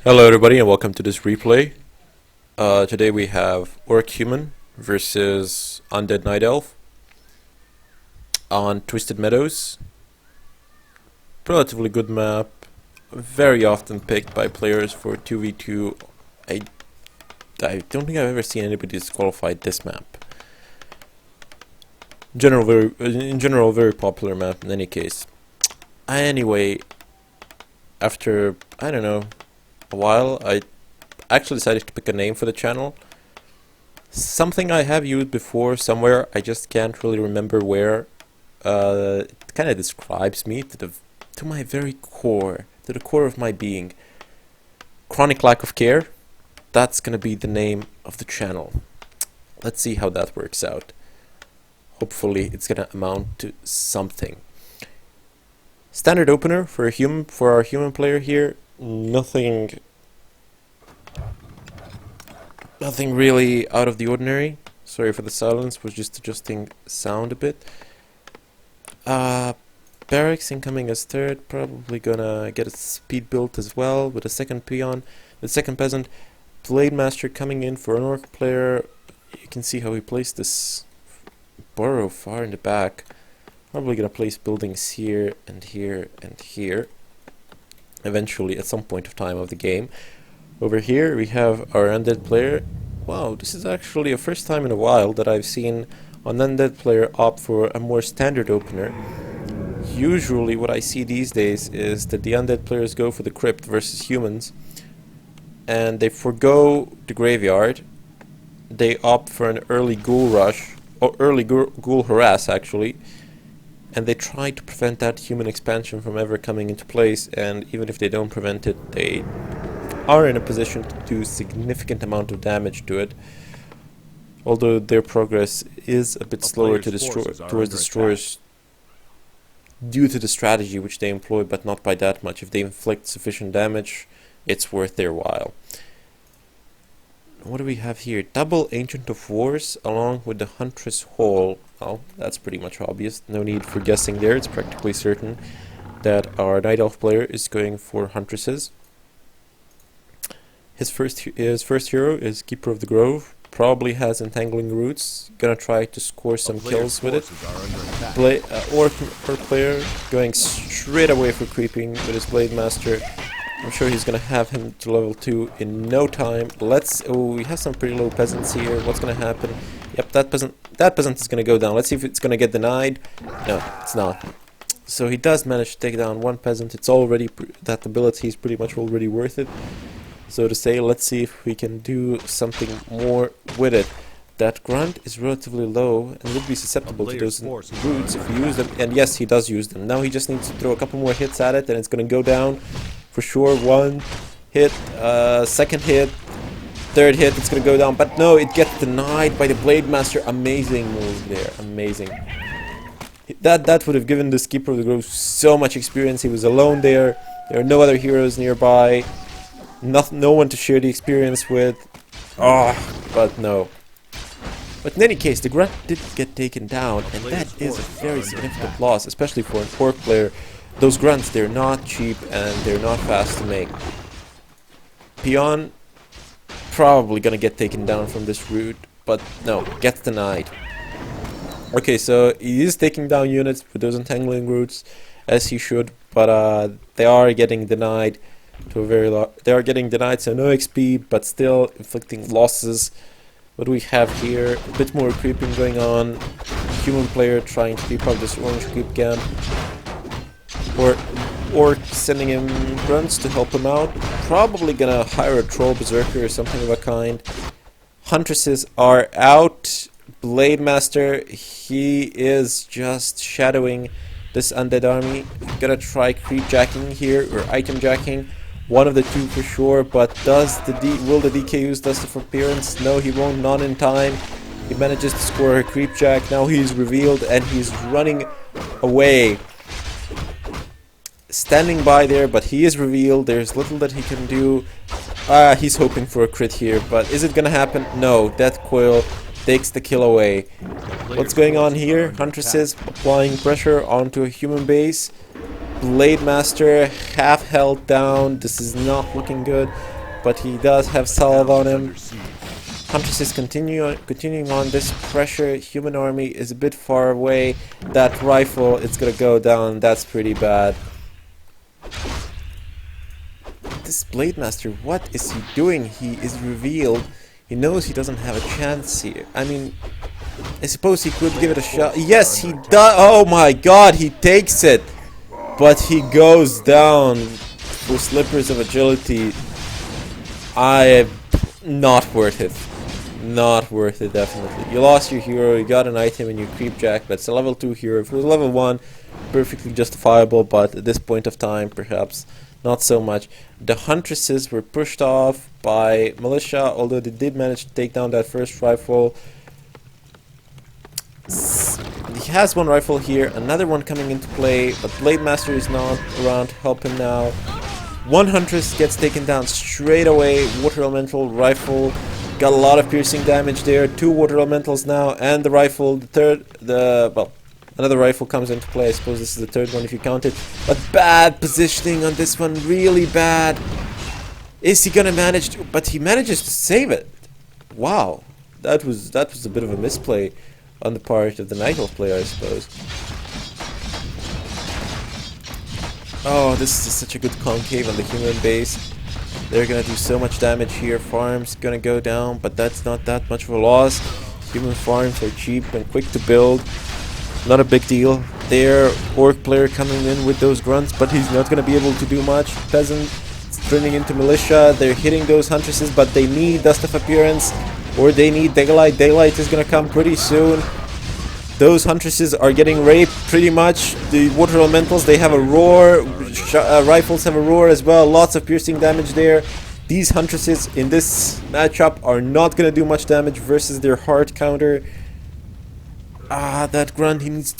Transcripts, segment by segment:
Hello everybody and welcome to this replay. Today we have Orc+hu versus Undead Night Elf on Twisted Meadows. Relatively good map, very often picked by players for 2v2. I don't think I've ever seen anybody disqualify this map. In general, very popular map in any case. Anyway, after, I don't know, a while, I actually decided to pick a name for the channel. Something I have used before somewhere, I just can't really remember where. It kind of describes me to my very core, to the core of my being. Chronic lack of care. That's gonna be the name of the channel. Let's see how that works out. Hopefully it's gonna amount to something. Standard opener for our human player here. Nothing really out of the ordinary. Sorry for the silence, was just adjusting sound a bit. Barracks incoming as third, probably gonna get a speed built as well with a second peon, the second peasant. Blade Master coming in for an orc player. You can see how he placed this burrow far in the back. Probably gonna place buildings here and here and here. Eventually, at some point of time of the game. Over here we have our undead player. Wow, this is actually a first time in a while that I've seen an undead player opt for a more standard opener. Usually what I see these days is that the undead players go for the crypt versus humans and they forgo the graveyard. They opt for an early ghoul rush, or early ghoul harass actually, and they try to prevent that human expansion from ever coming into place, and even if they don't prevent it, they are in a position to do significant amount of damage to it, although their progress is a bit slower to towards destroyers due to the strategy which they employ, but not by that much. If they inflict sufficient damage, it's worth their while. What do we have here? Double Ancient of Wars along with the Huntress Hall. Well, that's pretty much obvious. No need for guessing there. It's practically certain that our Night Elf player is going for Huntresses. His first hero is Keeper of the Grove. Probably has Entangling Roots. Gonna try to score some kills with it. Orc player going straight away for creeping with his Blade Master. I'm sure he's gonna have him to level 2 in no time. We have some pretty low peasants here. What's gonna happen? Yep, that peasant is gonna go down. Let's see if it's gonna get denied. No, it's not. So he does manage to take down one peasant. It's already that ability is pretty much already worth it, so to say. Let's see if we can do something more with it. That grunt is relatively low and would be susceptible to those roots if you use them. And yes, he does use them. Now he just needs to throw a couple more hits at it and it's gonna go down. For sure, one hit, second hit, third hit, it's gonna go down, but no, it gets denied by the Blade Master. Amazing move there, amazing. That would have given this Keeper of the Grove so much experience. He was alone there. There are no other heroes nearby, no one to share the experience with. But no. But in any case, the grunt did get taken down, and that is a very significant loss, especially for an orc player. Those grunts, they're not cheap and they're not fast to make. Peon probably gonna get taken down from this route, but no, gets denied. Okay, so he is taking down units with those Entangling Roots, as he should, but they are getting denied to a very they are getting denied, so no XP, but still inflicting losses. What do we have here? A bit more creeping going on. Human player trying to keep up this orange creep camp. Or sending him grunts to help him out. Probably gonna hire a troll berserker or something of a kind. Huntresses are out. Blade Master, he is just shadowing this undead army. Gonna try creep jacking here or item jacking. One of the two for sure, but will the DK use Dust of Appearance? No, he won't, not in time. He manages to score a creep jack. Now he's revealed and he's running away. Standing by there, but he is revealed. There's little that he can do. He's hoping for a crit here, but is it gonna happen? No. Death Coil takes the kill away. What's going on here? Huntresses applying pressure onto a human base. Blade Master half held down. This is not looking good. but he does have salve on him. Huntress is continuing on this pressure. Human army is a bit far away. That rifle, it's gonna go down. That's pretty bad. This Blade Master, what is he doing? He is revealed. He knows he doesn't have a chance here. I mean, I suppose he could give it a shot. Yes, he does. Oh my god, he takes it. But he goes down for Slippers of Agility. Not worth it. Not worth it, definitely. You lost your hero, you got an item, and you creep jack, but it's a level 2 hero. If it was level 1, perfectly justifiable, but at this point of time, perhaps not so much. The Huntresses were pushed off by Militia, although they did manage to take down that first rifle. He has one rifle here, another one coming into play, but Blade Master is not around to help him now. One Huntress gets taken down straight away. Water Elemental rifle got a lot of piercing damage there. 2 Water Elementals now, and the rifle, well, another rifle comes into play. I suppose this is the third one if you count it. But bad positioning on this one, really bad. Is he gonna manage to? But he manages to save it. Wow, that was a bit of a misplay on the part of the Night Elf player, I suppose. Oh, this is such a good concave on the human base. They're gonna do so much damage here. Farms gonna go down, but that's not that much of a loss. Human farms are cheap and quick to build. Not a big deal. Their Orc player coming in with those grunts, but he's not gonna be able to do much. Peasant turning into Militia. They're hitting those Huntresses, but they need Dust of Appearance, or they need Daylight. Daylight is gonna come pretty soon. Those Huntresses are getting raped pretty much. The Water Elementals, they have a roar. Rifles have a roar as well. Lots of piercing damage there. These Huntresses in this matchup are not going to do much damage versus their hard counter. That grunt, he needs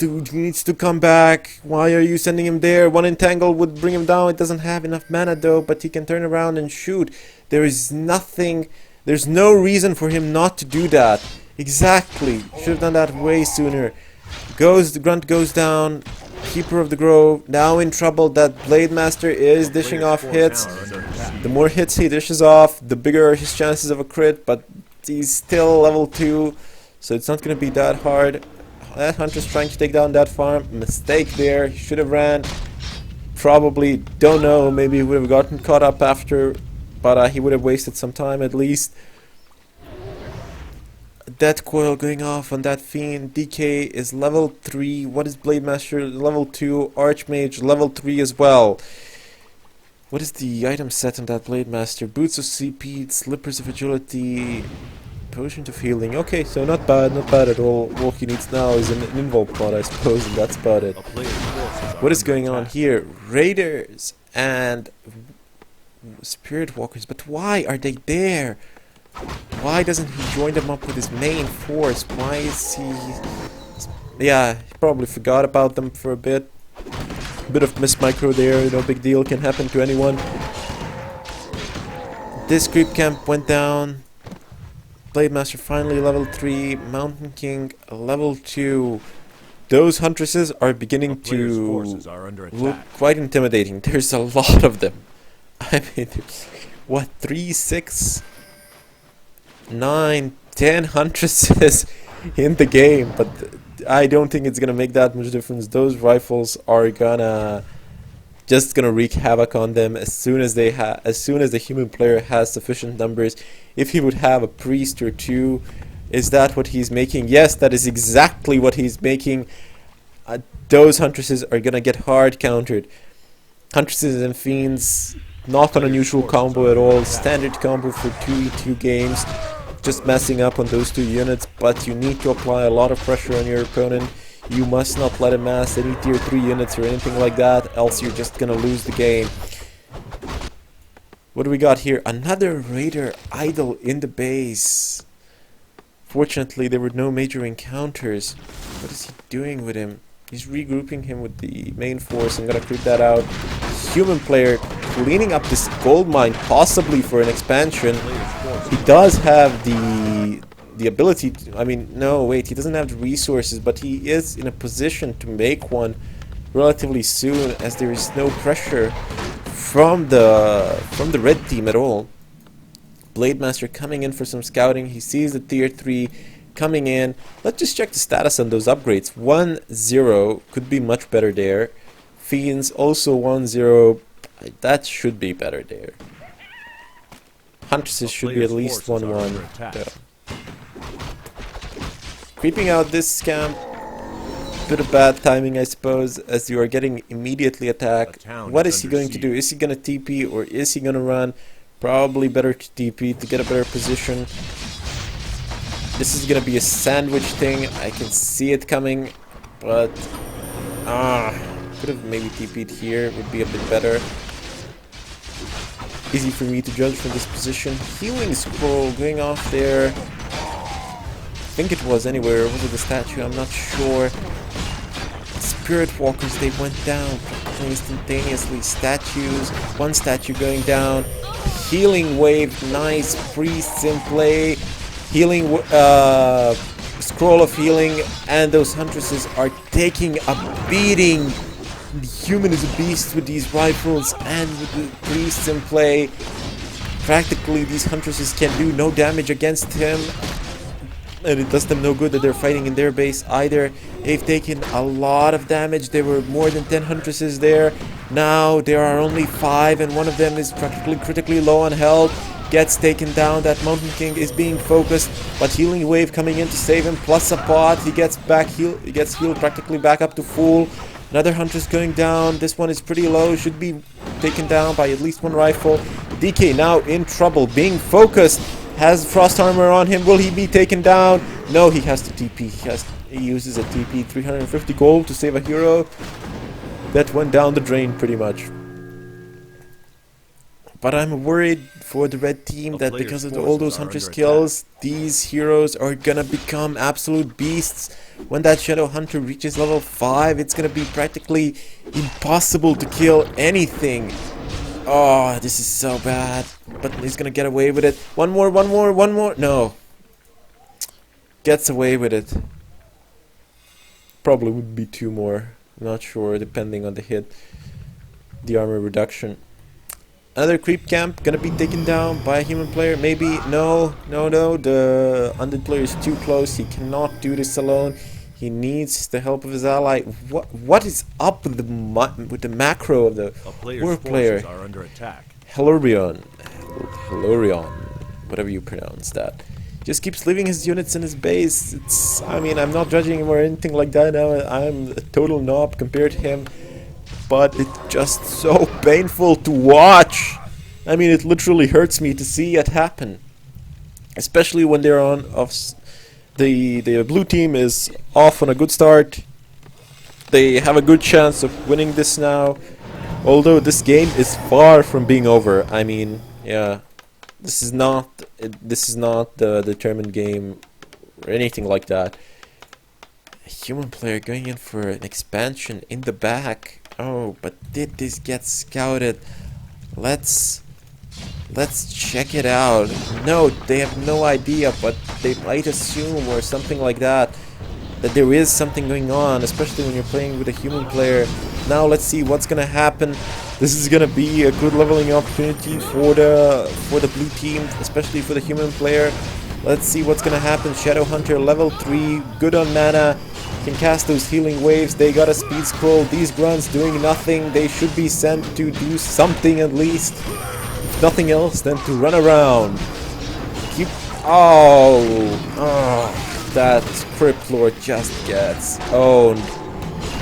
to come back. Why are you sending him there? One Entangle would bring him down. It doesn't have enough mana though, but he can turn around and shoot. There is nothing, there's no reason for him not to do that. Exactly. Should have done that way sooner. The grunt goes down. Keeper of the Grove now in trouble. That Blade Master is dishing off hits. The more hits he dishes off, the bigger are his chances of a crit, but he's still level 2, so it's not going to be that hard. That Hunter's trying to take down that farm. Mistake there. He should have ran. Probably, don't know, maybe he would have gotten caught up after, but he would have wasted some time at least. Death Coil going off on that Fiend. DK is level 3. What is Blade Master? Level 2. Archmage level 3 as well. What is the item set on that Blade Master? Boots of CP, Slippers of Agility, Potion of Healing. Okay, so not bad at all. All he needs now is an Involve Pod, I suppose, and that's about it. What is going on here? Raiders and Spirit Walkers, but why are they there? Why doesn't he join them up with his main force? Why is he... Yeah, he probably forgot about them for a bit. A bit of miss micro there, no big deal, can happen to anyone. This creep camp went down. Blade Master finally level 3. Mountain King level 2. Those Huntresses are beginning to look quite intimidating. There's a lot of them. I mean, what, 3, 6... 9, 10 Huntresses in the game, but I don't think it's gonna make that much difference. Those rifles are just gonna wreak havoc on them as soon as the human player has sufficient numbers. If he would have a priest or 2, is that what he's making? Yes, that is exactly what he's making. Those Huntresses are gonna get hard countered. Huntresses and Fiends, not an unusual combo at all. Standard combo for 2v2 games. Just messing up on those 2 units, but you need to apply a lot of pressure on your opponent. You must not let him mass any tier 3 units or anything like that, else you're just gonna lose the game. What do we got here? Another Raider idle in the base. Fortunately, there were no major encounters. What is he doing with him? He's regrouping him with the main force. I'm gonna creep that out. Human player cleaning up this gold mine, possibly for an expansion. He does have the ability to, I mean, no, wait, he doesn't have the resources, but he is in a position to make one relatively soon, as there is no pressure from the red team at all. Blade Master coming in for some scouting. He sees the tier 3 coming in. Let's just check the status on those upgrades. 1-0 could be much better there. Fiends also 1-0. That should be better there. Huntresses should be at least 1-1. Creeping out this camp. Bit of bad timing, I suppose, as you are getting immediately attacked. What is he going to do? Is he going to TP or is he going to run? Probably better to TP to get a better position. This is going to be a sandwich thing. I can see it coming, but could have maybe TP'd here. Would be a bit better. Easy for me to judge from this position. Healing scroll going off there. I think it was anywhere. Was it the statue? I'm not sure. Spirit Walkers, they went down instantaneously. Statues, one statue going down. Healing wave, nice. Priests in play. Healing, scroll of healing, and those huntresses are taking a beating. The human is a beast with these rifles and with the priests in play. Practically, these huntresses can do no damage against him. And it does them no good that they're fighting in their base either. They've taken a lot of damage. There were more than 10 huntresses there. Now there are only 5 and one of them is practically critically low on health. Gets taken down. That Mountain King is being focused, but healing wave coming in to save him, plus a pot. He gets healed practically back up to full. Another huntress going down. This one is pretty low, should be taken down by at least one rifle. DK now in trouble, being focused. Has frost armor on him. Will he be taken down? No, he has to TP. He uses a TP. 350 gold to save a hero. That went down the drain pretty much. But I'm worried for the red team that because of all those huntress kills, these heroes are gonna become absolute beasts. When that Shadow Hunter reaches level 5, it's gonna be practically impossible to kill anything. Oh, this is so bad. But he's gonna get away with it. One more. No. Gets away with it. Probably would be 2 more. Not sure, depending on the hit. The armor reduction. Another creep camp gonna be taken down by a human player. Maybe. No. The undead player is too close. He cannot do this alone. He needs the help of his ally. What is up with the macro of the Orc player? Are under attack. Helorion, whatever you pronounce that. Just keeps leaving his units in his base. I mean, I'm not judging him or anything like that now. I'm a total knob compared to him. But it's just so painful to watch. I mean, it literally hurts me to see it happen. Especially when they're on the blue team is off on a good start. They have a good chance of winning this now. Although this game is far from being over. I mean, yeah, this is not the determined game or anything like that. A human player going in for an expansion in the back. Oh, but did this get scouted? Let's check it out. No, they have no idea, but they might assume or something like that there is something going on, especially when you're playing with a human player. Now let's see what's gonna happen. This is gonna be a good leveling opportunity for the blue team, especially for the human player. Let's see what's gonna happen. Shadow Hunter level 3, good on mana, can cast those healing waves. They got a speed scroll. These grunts doing nothing. They should be sent to do something at least. If nothing else, then to run around. Keep. That Crypt Lord just gets owned.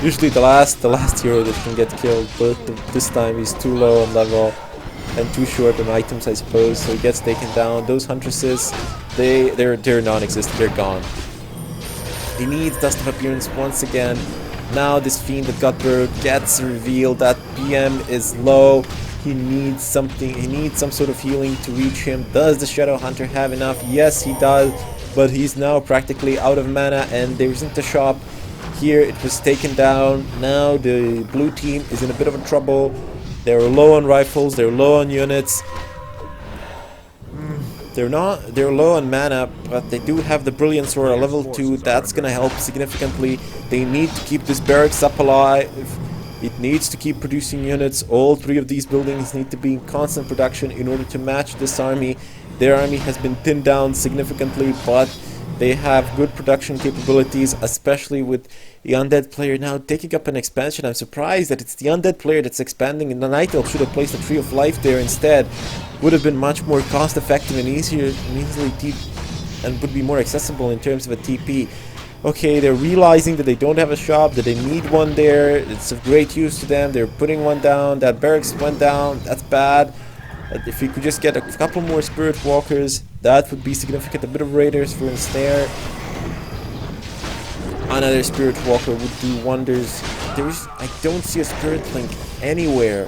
Usually the last hero that can get killed, but this time he's too low on level and too short on items, I suppose. So he gets taken down. Those huntresses, they're non-existent. They're gone. He needs Dust of Appearance once again. Now this Fiend of Gutberg gets revealed. That PM is low. He needs something. He needs some sort of healing to reach him. Does the Shadow Hunter have enough? Yes, he does. But he's now practically out of mana, and there isn't a shop. Here it was taken down. Now the blue team is in a bit of a trouble. They're low on rifles. They're low on units. They're low on mana, but they do have the Brilliant Sword at level 2. That's gonna help significantly. They need to keep this barracks up alive. It needs to keep producing units. All three of these buildings need to be in constant production in order to match this army. Their army has been thinned down significantly, but they have good production capabilities, especially with the undead player now taking up an expansion. I'm surprised that it's the undead player that's expanding, and the Night Elf should have placed a Tree of Life there instead. Would have been much more cost effective and easier, and would be more accessible in terms of a TP. Okay, they're realizing that they don't have a shop, that they need one there. It's of great use to them. They're putting one down. That barracks went down. That's bad. If we could just get a couple more Spirit Walkers, that would be significant. A bit of Raiders for ensnare. Another Spirit Walker would do wonders. I don't see a Spirit Link anywhere.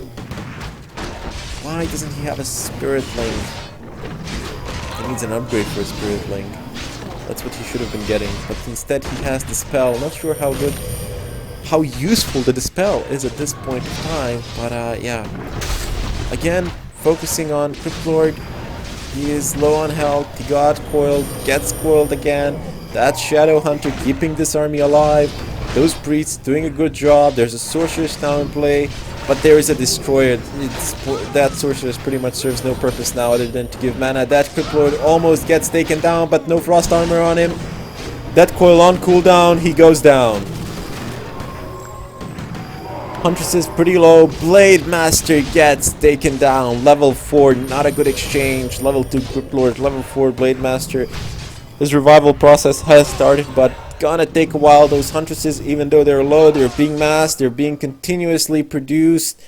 Why doesn't he have a Spirit Link? He needs an upgrade for a Spirit Link. That's what he should have been getting. But instead he has Dispel. Not sure how useful the Dispel is at this point in time. But yeah. Again, focusing on Crypt Lord. He is low on health. He got coiled. Gets coiled again. That Shadow Hunter keeping this army alive. Those priests doing a good job. There's a sorceress now in play. But there is a destroyer. That sorceress pretty much serves no purpose now other than to give mana. That Crypt Lord almost gets taken down, but no frost armor on him. That coil on cooldown. He goes down. Huntress is pretty low. Blade Master gets taken down. Level 4, not a good exchange. Level 2 Crypt Lord, level 4 Blade Master. His revival process has started, but gonna take a while. Those Huntresses, even though they're low, they're being massed. They're being continuously produced.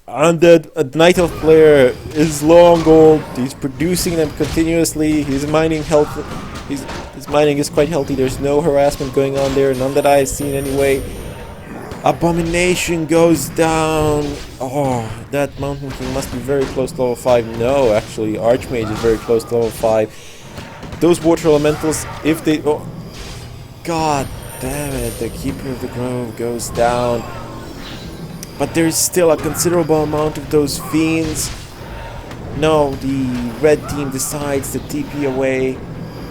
And the Night Elf player is low on gold. He's producing them continuously. His mining health. His mining is quite healthy. There's no harassment going on there. None that I've seen anyway. Abomination goes down. Oh, that Mountain King must be very close to level 5. No, actually, Archmage is very close to level 5. Those Water Elementals, if they... Oh, God damn it, the Keeper of the Grove goes down. But there's still a considerable amount of those Fiends. No, the red team decides to TP away.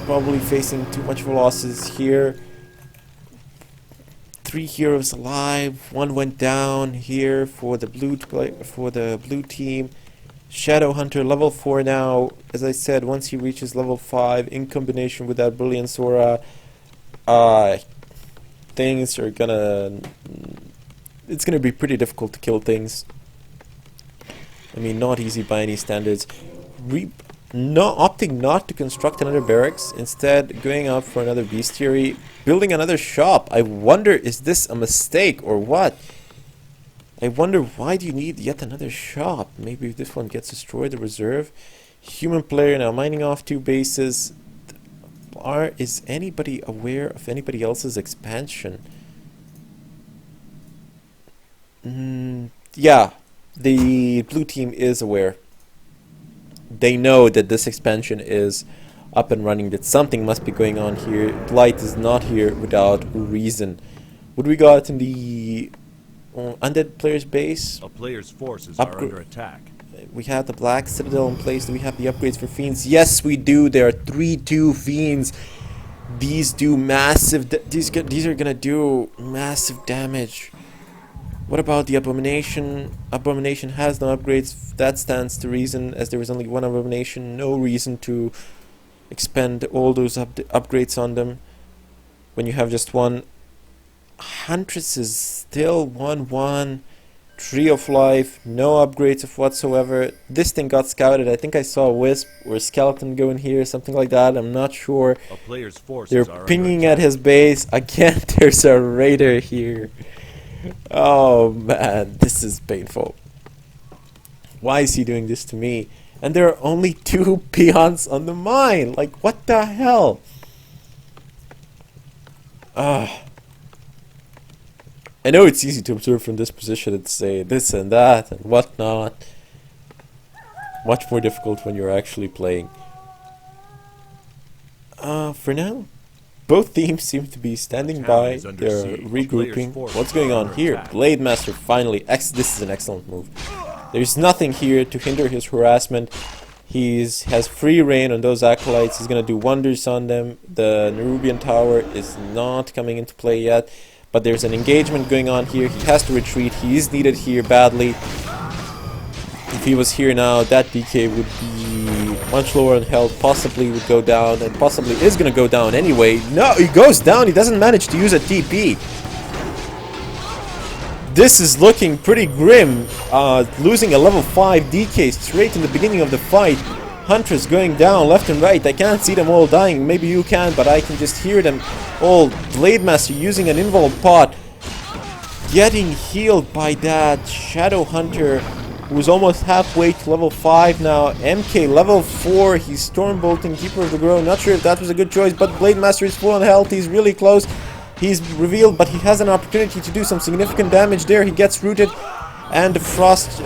Probably facing too much losses here. 3 heroes alive, 1 went down here for the blue team. Shadow Hunter level 4 now. As I said, once he reaches level 5 in combination with that Brilliance Aura, things are gonna... It's gonna be pretty difficult to kill things. I mean, not easy by any standards. Opting not to construct another barracks, instead going up for another bestiary, building another shop. I wonder, is this a mistake or what? I wonder, why do you need yet another shop? Maybe if this one gets destroyed, the reserve. Human player now mining off 2 bases. Is anybody aware of anybody else's expansion? Yeah, the blue team is aware. They know that this expansion is up and running, that something must be going on here. Blight is not here without reason. What we got in the undead player's base? A player's forces are under attack. We have the Black Citadel in place. Do we have the upgrades for Fiends? Yes, we do. There are 3/2 Fiends. These do massive... These are gonna do massive damage. What about the Abomination? Abomination has no upgrades. That stands to reason, as there is only one Abomination. No reason to expend all those upgrades on them when you have just one. Huntress is still 1/1. Tree of Life, no upgrades of whatsoever. This thing got scouted. I think I saw a Wisp or a Skeleton go in here, something like that. I'm not sure. A player's forces They're pinging at his base. Again, there's a Raider here. Oh man, this is painful. Why is he doing this to me? And there are only 2 peons on the mine. Like, what the hell? I know it's easy to observe from this position and say this and that and whatnot. Much more difficult when you're actually playing. For now, both teams seem to be standing by. They're regrouping. What's going on here? Blade Master finally. This is an excellent move. There's nothing here to hinder his harassment. He has free reign on those acolytes. He's gonna do wonders on them. The Nerubian Tower is not coming into play yet. but there's an engagement going on here. He has to retreat. He is needed here badly. If he was here now, that DK would be much lower in health, possibly would go down, and possibly is going to go down anyway. No, he goes down. He doesn't manage to use a TP. This is looking pretty grim. Losing a level 5 DK straight in the beginning of the fight. Hunters going down left and right. I can't see them all dying. Maybe you can, but I can just hear them all. Blade Master using an invuln pot. Getting healed by that Shadow Hunter, who's almost halfway to level 5 now. MK level 4. He's Stormbolting Keeper of the Grove. Not sure if that was a good choice, but Blade Master is full on health. He's really close. He's revealed, but he has an opportunity to do some significant damage there. He gets rooted, and the frost...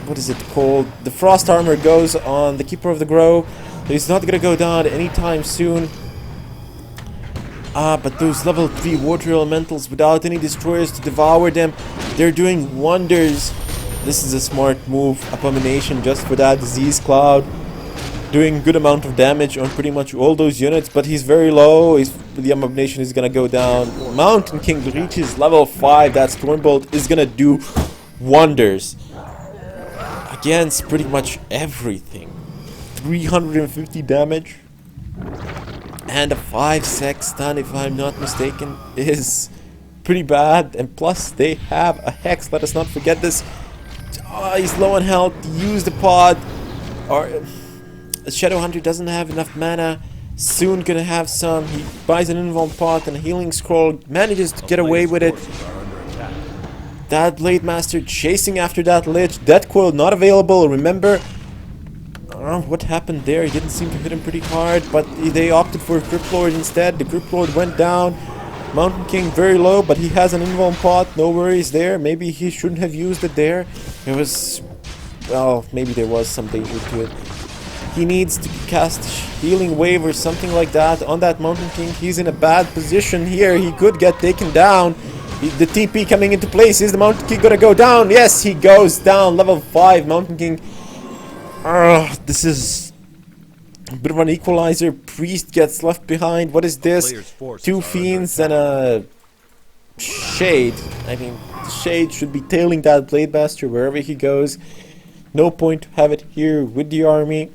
what is it called? The frost armor goes on the Keeper of the Grove. He's not gonna go down anytime soon. But those level 3 water elementals without any destroyers to devour them, they're doing wonders. This is a smart move. Abomination just for that disease cloud. Doing good amount of damage on pretty much all those units, but he's very low. The Abomination is gonna go down. Mountain King reaches level 5. That Stormbolt is gonna do wonders against pretty much everything. 350 damage and a 5-sec stun, if I'm not mistaken, is pretty bad. And plus they have a Hex, let us not forget this. He's low on health. Use the pod. Shadow Hunter doesn't have enough mana. Soon gonna have some. He buys an invuln pot and a healing scroll. Manages to get away with it. That Blade Master chasing after that Lich. Death Coil not available, remember? What happened there? He didn't seem to hit him pretty hard, but they opted for Crypt Lord instead. The Crypt Lord went down. Mountain King very low, but he has an invuln pot. No worries there. Maybe he shouldn't have used it there. It was... well, maybe there was some danger to it. He needs to cast Healing Wave or something like that on that Mountain King. He's in a bad position here. He could get taken down. The TP coming into place. Is the Mountain King gonna go down? Yes, he goes down. Level 5 Mountain King. This is a bit of an equalizer. Priest gets left behind. What is this? 2 Fiends and a Shade. I mean, the Shade should be tailing that Blade Master wherever he goes. No point to have it here with the army.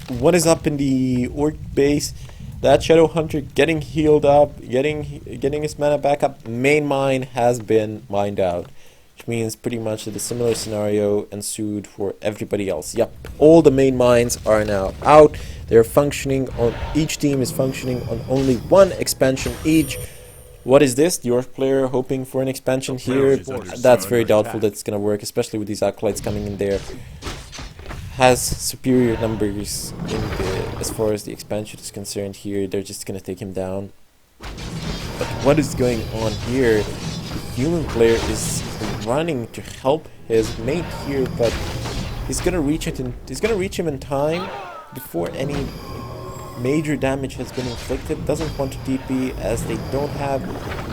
What is up in the Orc base? That Shadow Hunter getting healed up, getting his mana back up. Main mine has been mined out, which means pretty much that a similar scenario ensued for everybody else. Yep, all the main mines are now out. They're functioning on, each team is functioning on only one expansion each. What is this? The Orc player hoping for an expansion here. That's very doubtful that it's gonna work, especially with these acolytes coming in there. Has superior numbers in as far as the expansion is concerned here. They're just gonna take him down. But what is going on here? The human player is running to help his mate here, but he's gonna reach him in time before any major damage has been inflicted. Doesn't want to TP as they don't have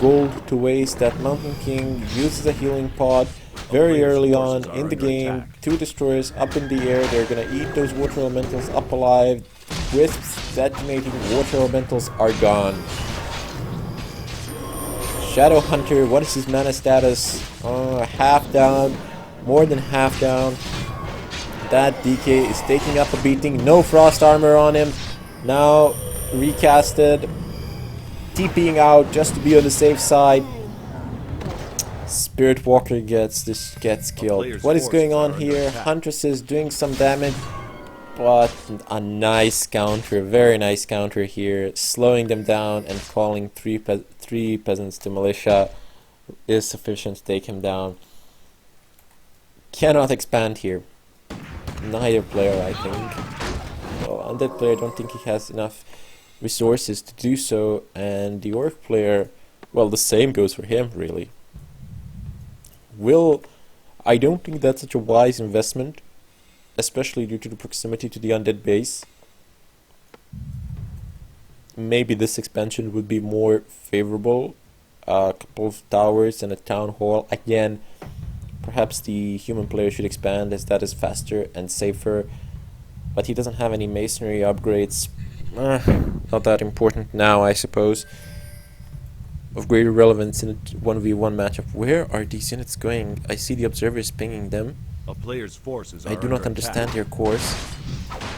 gold to waste. That Mountain King uses a healing pod very early on in the game. 2 destroyers up in the air. They're gonna eat those water elementals up alive. Wisps detonating water elementals are gone. Shadow Hunter, what is his mana status? Half down, more than half down. That DK is taking up a beating. No frost armor on him. Now recasted, TPing out just to be on the safe side. Spirit Walker gets killed. What is going on here? Huntress is doing some damage, but a nice counter, very nice counter here, slowing them down and calling three peasants to militia is sufficient to take him down. Cannot expand here. Neither player, I think. Well, Undead player, I don't think he has enough resources to do so, and the Orc player, well, the same goes for him, really. I don't think that's such a wise investment, especially due to the proximity to the Undead base. Maybe this expansion would be more favorable. A couple of towers and a town hall. Again, perhaps the human player should expand, as that is faster and safer. But he doesn't have any masonry upgrades. Not that important now, I suppose. of greater relevance in a 1v1 matchup. Where are these units going? I see the observers pinging them. A player's forces I are do not under understand attack. their course.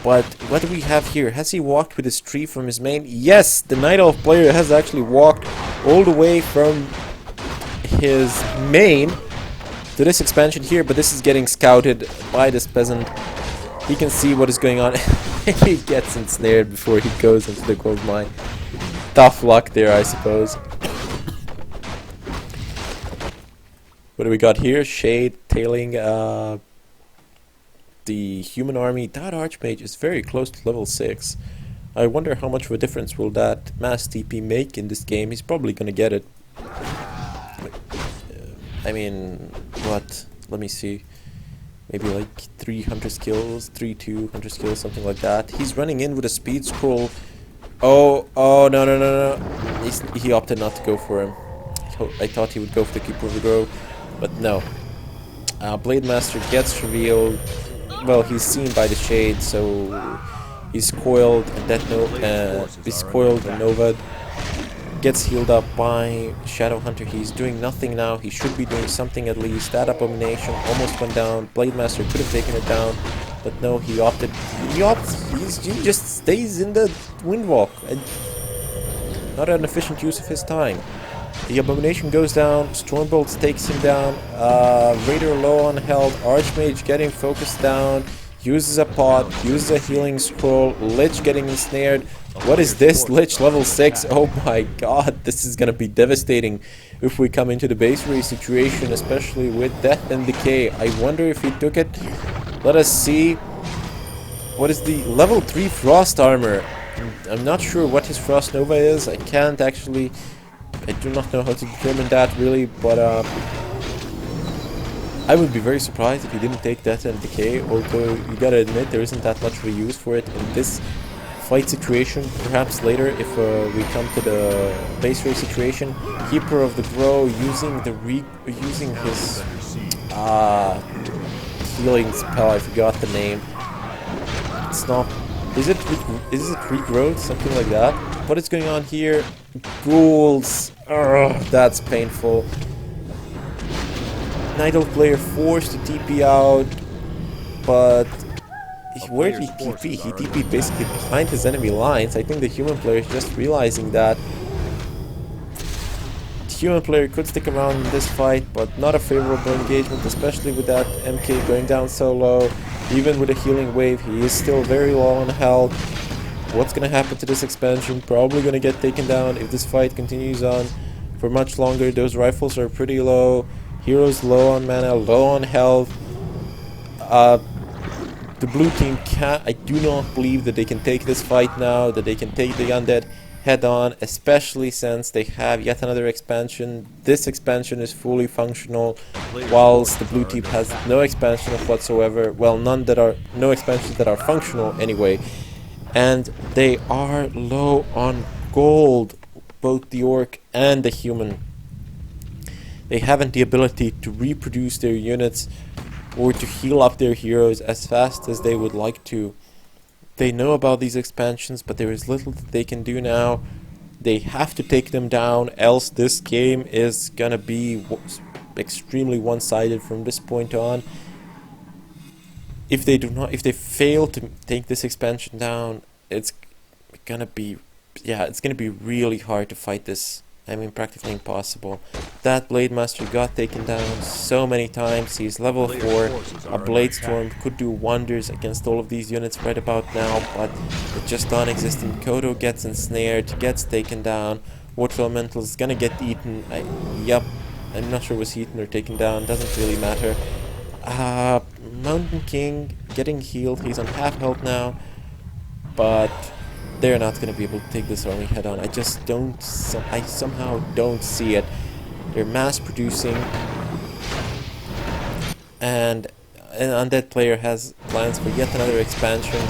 But what do we have here? Has he walked with his tree from his main? Yes! The Night Elf player has actually walked all the way from his main to this expansion here, but this is getting scouted by this peasant. He can see what is going on. He gets ensnared before he goes into the gold mine. Tough luck there, I suppose. What do we got here? Shade tailing the human army. That archmage is very close to level 6. I wonder how much of a difference will that mass TP make in this game. He's probably gonna get it. I mean, what? Let me see. Maybe like 300 skills, 200 skills, something like that. He's running in with a speed scroll. Oh, no. He opted not to go for him. I thought he would go for the Keeper of the Grove, but no. Blade Master gets revealed. Well, he's seen by the shade, so he's coiled and Nova gets healed up by Shadow Hunter. He's doing nothing now. He should be doing something at least. That Abomination almost went down. Blade Master could have taken it down, but no, he opted. He just stays in the Windwalk. Not an efficient use of his time. The Abomination goes down, Stormbolt takes him down, Raider low on health, Archmage getting focused down, uses a pot, uses a healing scroll, Lich getting ensnared. What is this? Lich level 6? Oh my god, this is gonna be devastating if we come into the base race situation, especially with Death and Decay. I wonder if he took it. Let us see. What is the level 3 Frost Armor? I'm not sure what his Frost Nova is. I can't actually... I do not know how to determine that really, but I would be very surprised if he didn't take Death and Decay, although you gotta admit there isn't that much of a use for it in this fight situation. Perhaps later if we come to the base race situation. Keeper of the Grove using his healing spell, I forgot the name. It's not... Is it regrowth? Something like that? What is going on here? Ghouls. Ugh, that's painful. Night Elf player forced to TP out, but where did he TP? He TP'd basically behind his enemy lines. I think the human player is just realizing that. The human player could stick around in this fight, but not a favorable engagement, especially with that MK going down so low. Even with a healing wave, he is still very low on health. What's gonna happen to this expansion? Probably gonna get taken down if this fight continues on for much longer. Those rifles are pretty low. Heroes low on mana, low on health. The blue team can't... I do not believe that they can take this fight now, that they can take the undead head on, especially since they have yet another expansion. This expansion is fully functional, whilst the blue team has no expansion of whatsoever. Well, no expansions that are functional anyway. And they are low on gold, both the orc and the human. They haven't the ability to reproduce their units or to heal up their heroes as fast as they would like to. They know about these expansions, but there is little that they can do now. They have to take them down, else this game is gonna be extremely one-sided from this point on. If they fail to take this expansion down, it's gonna be really hard to fight this. I mean, practically impossible. That Blade Master got taken down so many times. He's level 4. A Blade Storm could do wonders against all of these units right about now, but it's just non-existent. Kodo gets ensnared, gets taken down. Water Elemental is gonna get eaten. I'm not sure was eaten or taken down. Doesn't really matter. Mountain King getting healed. He's on half health now, but they're not going to be able to take this army head on. I just don't... I somehow don't see it. They're mass producing, and an undead player has plans for yet another expansion,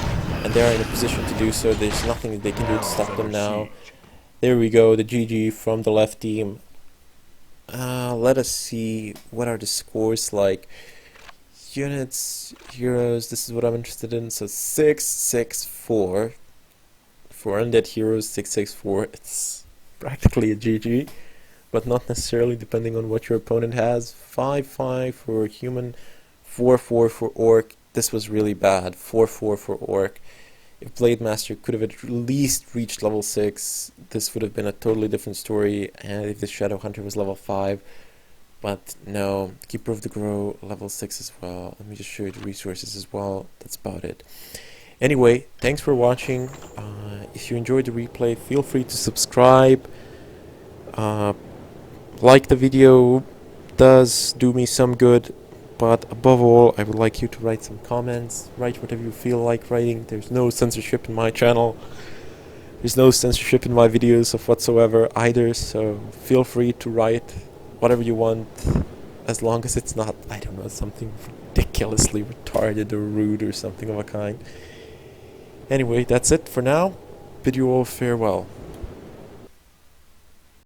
and they're in a position to do so. There's nothing that they can do to stop them now. There we go, the GG from the left team. Let us see what are the scores like. Units, heroes, this is what I'm interested in. So 6-6-4 for undead heroes, 6-6-4. It's practically a GG. but not necessarily, depending on what your opponent has. 5-5 for human, 4-4 for orc. This was really bad. 4-4 for orc. If Blade Master could have at least reached level 6, this would have been a totally different story, and if the Shadow Hunter was level 5. But no, Keeper of the Grove, level 6 as well. Let me just show you the resources as well. That's about it. Anyway, thanks for watching. If you enjoyed the replay, feel free to subscribe. Like the video, does do me some good. But above all, I would like you to write some comments. Write whatever you feel like writing. There's no censorship in my channel. There's no censorship in my videos of whatsoever either. So feel free to write whatever you want, as long as it's not, I don't know, something ridiculously retarded or rude or something of a kind. Anyway, that's it for now. Bid you all farewell.